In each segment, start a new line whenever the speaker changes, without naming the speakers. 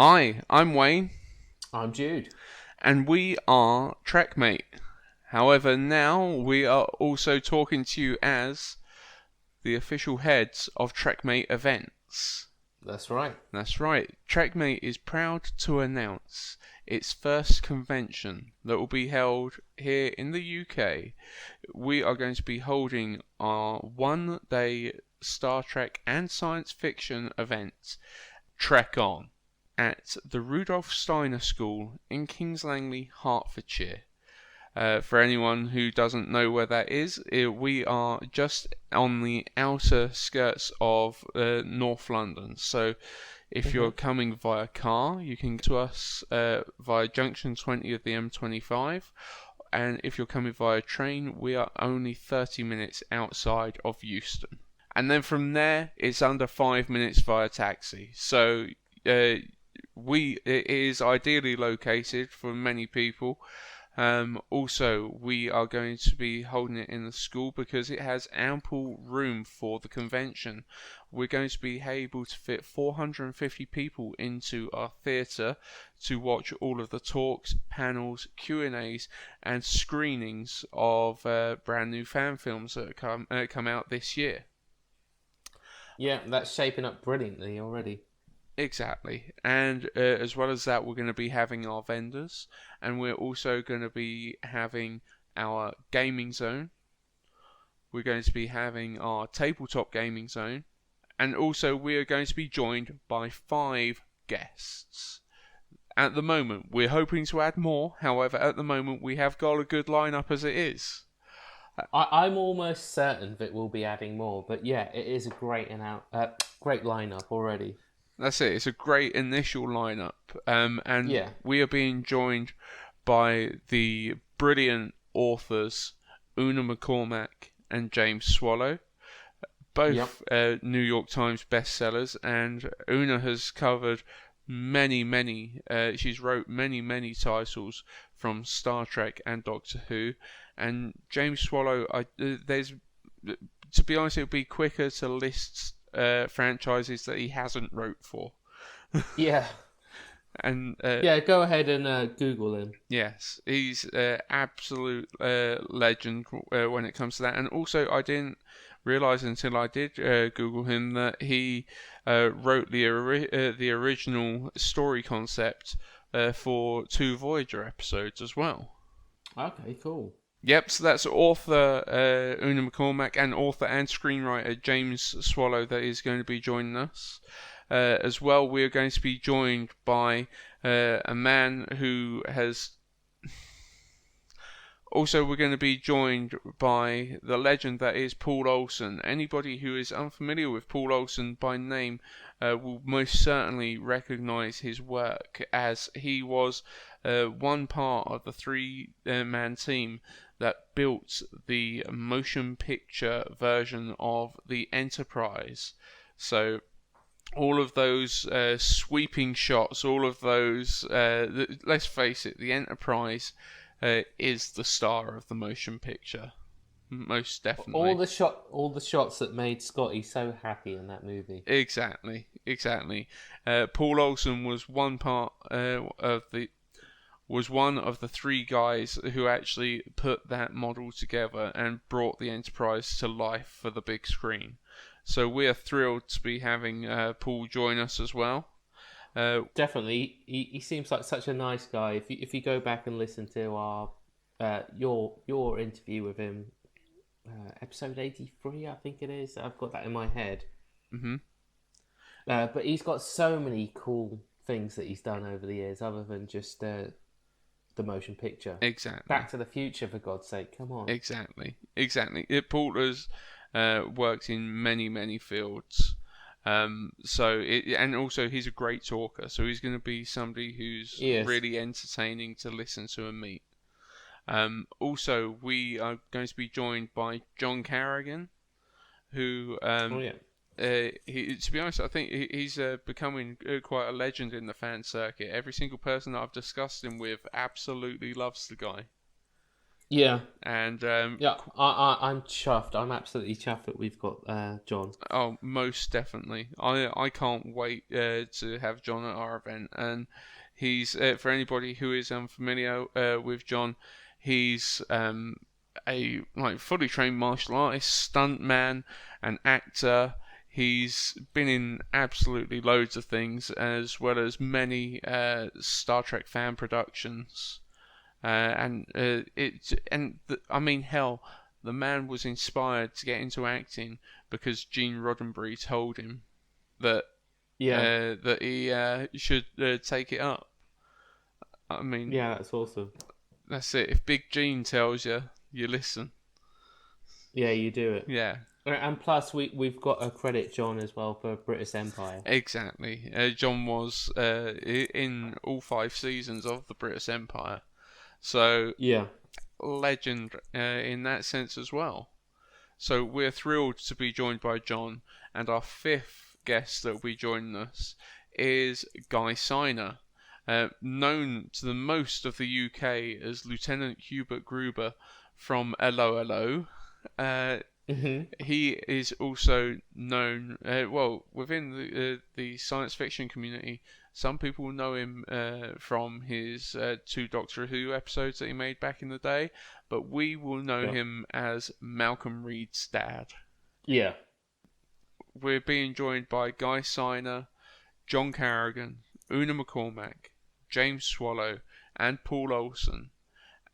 Hi, I'm Wayne,
I'm Jude.
and we are Trekmate. However, now we are also talking to you as the official heads of Trekmate events.
That's right.
That's right, Trekmate is proud to announce its first convention that will be held here in the UK. We are going to be holding our 1 day Star Trek and science fiction event, Trek On, at the Rudolf Steiner School in Kings Langley, Hertfordshire. For anyone who doesn't know where that is, we are just on the outer skirts of North London. So if
hmm
you're coming via car, you can get to us via junction 20 of the M25. And if you're coming via train, we are only 30 minutes outside of Euston. And then from there, it's under 5 minutes via taxi. So uh, it is ideally located for many people. Also, we are going to be holding it in the school because it has ample room for the convention. We're going to be able to fit 450 people into our theatre to watch all of the talks, panels, Q&As, and screenings of brand new fan films that come out this year.
Yeah, that's shaping up brilliantly already.
Exactly. And as well as that, we're going to be having our vendors, and we're also going to be having our gaming zone. We're going to be having our tabletop gaming zone, and also we are going to be joined by 5 guests. At the moment, we're hoping to add more. However, at the moment, we have got a good lineup as it is.
I'm almost certain that we'll be adding more, but yeah, it is a great lineup already.
That's it. It's a great initial lineup, and
Yeah.
we are being joined by the brilliant authors Una McCormack and James Swallow,
Yep.
both New York Times bestsellers. And Una has covered many. She's wrote many titles from Star Trek and Doctor Who. And James Swallow, there's to be honest, it would be quicker to list franchises that he hasn't wrote for.
Yeah.
And
Yeah. Go ahead and Google him.
yes, he's absolute legend when it comes to that. And also, I didn't realize until I did Google him that he wrote the original story concept for 2 Voyager episodes as well.
Okay. Cool.
Yep, so that's author Una McCormack and author and screenwriter James Swallow that is going to be joining us. As well, we are going to be joined by a man who has. Also, we're going to be joined by the legend that is Paul Olsen. Anybody who is unfamiliar with Paul Olsen by name will most certainly recognize his work, as he was one part of the three-man team that built the motion picture version of the Enterprise. So all of those sweeping shots, all of those, let's face it, the Enterprise is the star of the motion picture, most definitely.
All the shots that made Scotty so happy in that movie.
Exactly. Paul Olsen was one of the 3 guys who actually put that model together and brought the Enterprise to life for the big screen. So we are thrilled to be having Paul join us as well.
Definitely, he seems like such a nice guy. If you go back and listen to our your interview with him, episode 83, I think it is. I've got that in my head.
hmm
But he's got so many cool things that he's done over the years, other than just the motion picture.
Exactly.
Back to the Future, for God's sake, come on.
Exactly. Paul has worked in many fields. And also he's a great talker, so he's going to be somebody who's
Yes.
really entertaining to listen to and meet. Also, we are going to be joined by John Carrigan, who,
Oh yeah.
to be honest, I think he's becoming quite a legend in the fan circuit. Every single person that I've discussed him with absolutely loves the guy.
Yeah.
And
Yeah, I'm chuffed. I'm absolutely chuffed that we've got John.
oh, most definitely. I can't wait to have John at our event. And he's for anybody who is unfamiliar with John, he's a fully trained martial artist, stuntman, an actor. He's been in absolutely loads of things, as well as many Star Trek fan productions. I mean, hell, the man was inspired to get into acting because Gene Roddenberry told him that
Yeah.
that he should take it up. I mean,
Yeah, that's awesome.
that's it. If Big Gene tells you, you listen.
Yeah, you do it.
Yeah,
And plus, we've got to credit John as well for British Empire.
exactly. John was in all 5 seasons of the British Empire, so
Yeah.
legend in that sense as well. So we're thrilled to be joined by John, and our fifth guest that will be joining us is Guy Siner, known to the most of the UK as Lieutenant Hubert Gruber from LOLO. He is also known, within the science fiction community. Some people know him from his 2 Doctor Who episodes that he made back in the day, but we will know him as Malcolm Reed's dad.
Yeah.
We're being joined by Guy Siner, John Carrigan, Una McCormack, James Swallow, and Paul Olsen,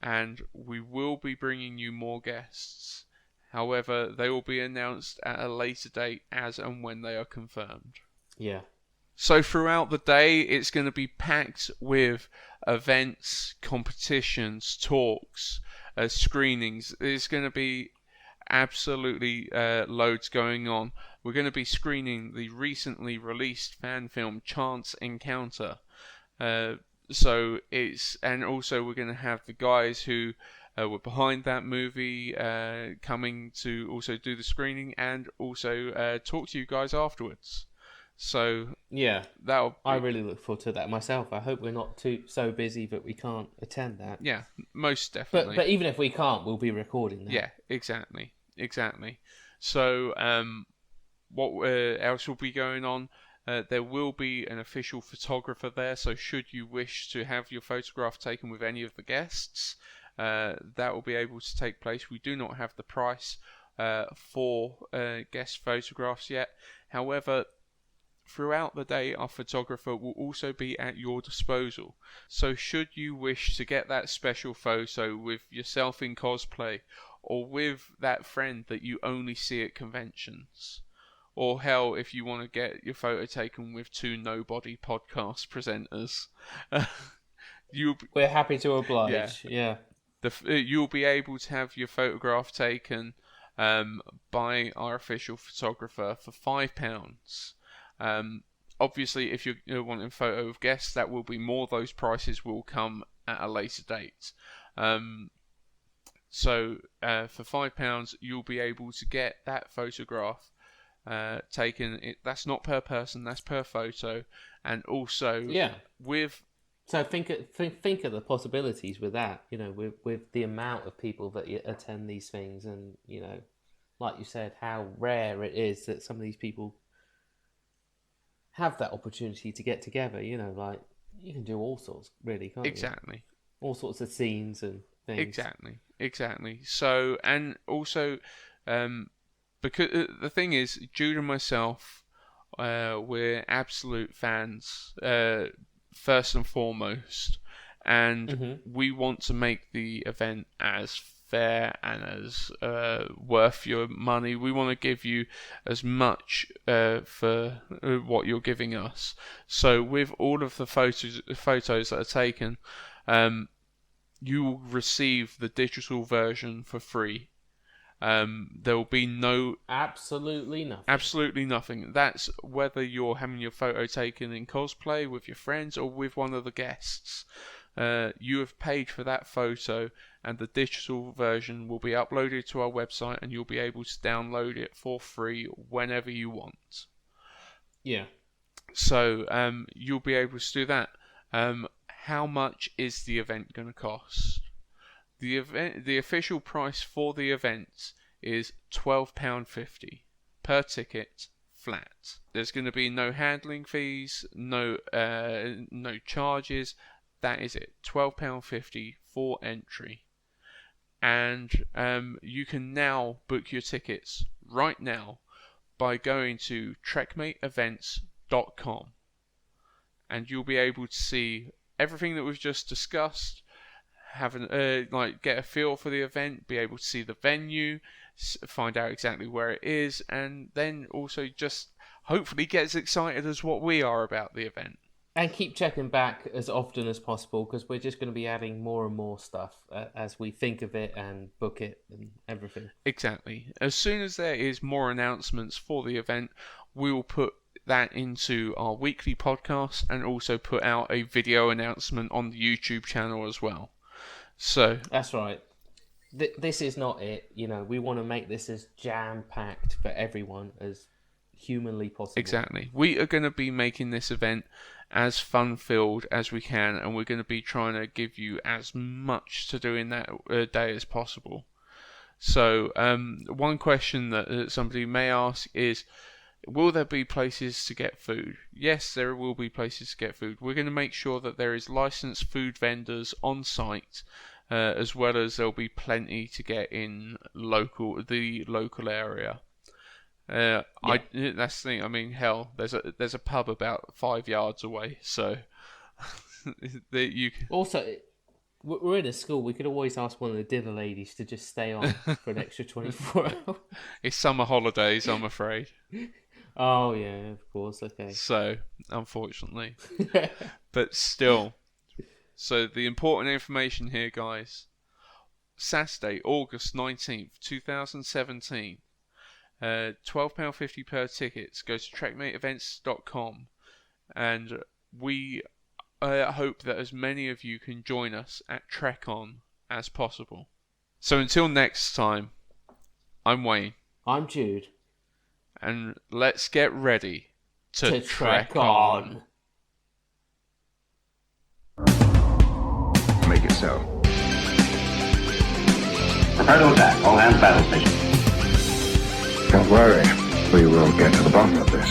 and we will be bringing you more guests. However, they will be announced at a later date as and when they are confirmed.
Yeah.
So throughout the day, it's going to be packed with events, competitions, talks, screenings. There's going to be absolutely loads going on. We're going to be screening the recently released fan film Chance Encounter. And also we're going to have the guys who were behind that movie coming to also do the screening and also talk to you guys afterwards. So
Yeah.
that'll
I really look forward to that myself. I hope we're not so busy that we can't attend that.
yeah, most definitely.
But even if we can't, we'll be recording that.
Yeah, exactly. So what else will be going on? There will be an official photographer there, so should you wish to have your photograph taken with any of the guests, that will be able to take place. We do not have the price for guest photographs yet. However, throughout the day, our photographer will also be at your disposal. So should you wish to get that special photo with yourself in cosplay, or with that friend that you only see at conventions, or hell, if you want to get your photo taken with 2 Nobody podcast presenters,
we're happy to oblige. Yeah.
You'll be able to have your photograph taken by our official photographer for £5. Obviously, if you're wanting a photo of guests, that will be more. Those prices will come at a later date. So for £5, you'll be able to get that photograph taken. That's not per person, that's per photo, and also with.
So think of the possibilities with that. You know, with the amount of people that attend these things, and you know, like you said, how rare it is that some of these people have that opportunity to get together. You know, like you can do all sorts, really, can't
Exactly.
you? All sorts of scenes and things.
Exactly. So, and also, because the thing is, Jude and myself, we're absolute fans, first and foremost, and we want to make the event as fair and as worth your money. We want to give you as much for what you're giving us. So, with all of the photos that are taken, you will receive the digital version for free. There will be
absolutely
nothing. That's whether you're having your photo taken in cosplay with your friends or with one of the guests. You have paid for that photo, and the digital version will be uploaded to our website, and you'll be able to download it for free whenever you want.
Yeah.
So you'll be able to do that. How much is the event going to cost? The official price for the event is £12.50 per ticket flat. There's going to be no handling fees, no charges. That is it. £12.50 for entry. And you can now book your tickets right now by going to trekmateevents.com, and you'll be able to see everything that we've just discussed, get a feel for the event, be able to see the venue, find out exactly where it is, and then also just hopefully get as excited as what we are about the event.
And keep checking back as often as possible, because we're just going to be adding more and more stuff as we think of it and book it and everything.
Exactly. As soon as there is more announcements for the event, we will put that into our weekly podcast and also put out a video announcement on the YouTube channel as well. So
that's right. This is not it. We want to make this as jam-packed for everyone as humanly possible.
Exactly. We are going to be making this event as fun-filled as we can, and we're going to be trying to give you as much to do in that day as possible. So, one question that somebody may ask is, will there be places to get food? Yes, there will be places to get food. We're going to make sure that there is licensed food vendors on site, as well as there'll be plenty to get in the local area. That's the thing. I mean, hell, there's a pub about 5 yards away, so you can...
Also, we're in a school. We could always ask one of the dinner ladies to just stay on for an extra 24 hours.
It's summer holidays, I'm afraid.
Oh yeah, of course. Okay.
So, unfortunately, but still. So the important information here, guys. Saturday, August 19th, 2017. £12.50 per tickets. Go to trekmateevents.com, and we hope that as many of you can join us at TrekOn as possible. So until next time, I'm Wayne.
I'm Jude.
And let's get ready to
trek on.
Make it so.
Prepare to attack. All hands battle station.
Don't worry, we will get to the bottom of this.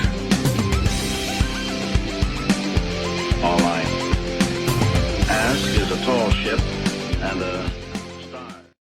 All right. Ask is a tall ship and a